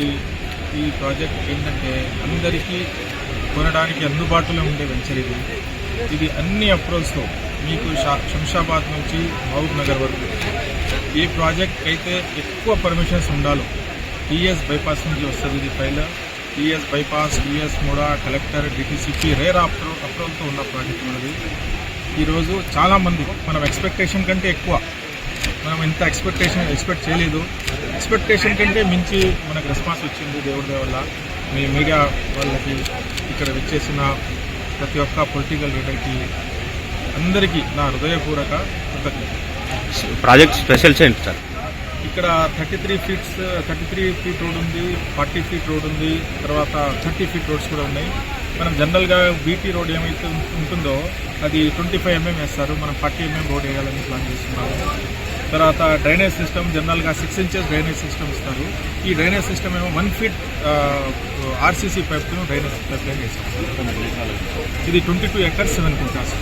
ఈ ప్రాజెక్ట్ ఏంటంటే అందరికీ కొనడానికి అందుబాటులో ఉండే వెంచర్ ఇది అన్ని అప్రోచ్తో మీకు శంషాబాద్ నుంచి మహబూబ్ నగర్ వరకు ఈ ప్రాజెక్ట్ అయితే ఎక్కువ పర్మిషన్స్ ఉండాలో టీఎస్ బైపాస్ నుంచి వస్తుంది. ఇది ఫైల్ టీఎస్ బైపాస్, టీఎస్ మోడా, కలెక్టర్, డిటీసీపీ రేర్ అప్రూవల్తో ఉన్న ప్రాజెక్ట్ ఉన్నది. ఈరోజు చాలామంది మనం ఎక్స్పెక్టేషన్ కంటే ఎక్కువ, మనం ఇంత ఎక్స్పెక్ట్ చేయలేదు. ఎక్స్పెక్టేషన్ కంటే మించి మనకు రెస్పాన్స్ వచ్చింది దేవుడి వల్ల. మీ మీడియా వాళ్ళకి, ఇక్కడ వచ్చేసిన ప్రతి ఒక్క పొలిటికల్ లీడర్కి అందరికీ నా హృదయపూర్వక కృతజ్ఞతలు. ప్రాజెక్ట్ స్పెషల్స్ ఏంటి సార్? ఇక్కడ 33 ఫీట్ రోడ్ ఉంది, 40 ఫీట్ రోడ్ ఉంది, తర్వాత 30 ఫీట్ రోడ్స్ కూడా ఉన్నాయి. మనం జనరల్గా బీటీ రోడ్ ఏమైతే ఉంటుందో అది 25 mm వేస్తారు, మనం 40 mm రోడ్ వేయాలని ప్లాన్ చేస్తున్నాము. తర్వాత డ్రైనేజ్ సిస్టమ్ జనరల్గా 6 inches డ్రైనేజ్ సిస్టమ్ ఇస్తారు. ఈ డ్రైనేజ్ సిస్టమ్ ఏమో 1 feet ఆర్సీసీ పైప్తో డ్రైనేజ్ పైప్ లైన్ వేస్తారు. ఇది 22 acres 7 quintas.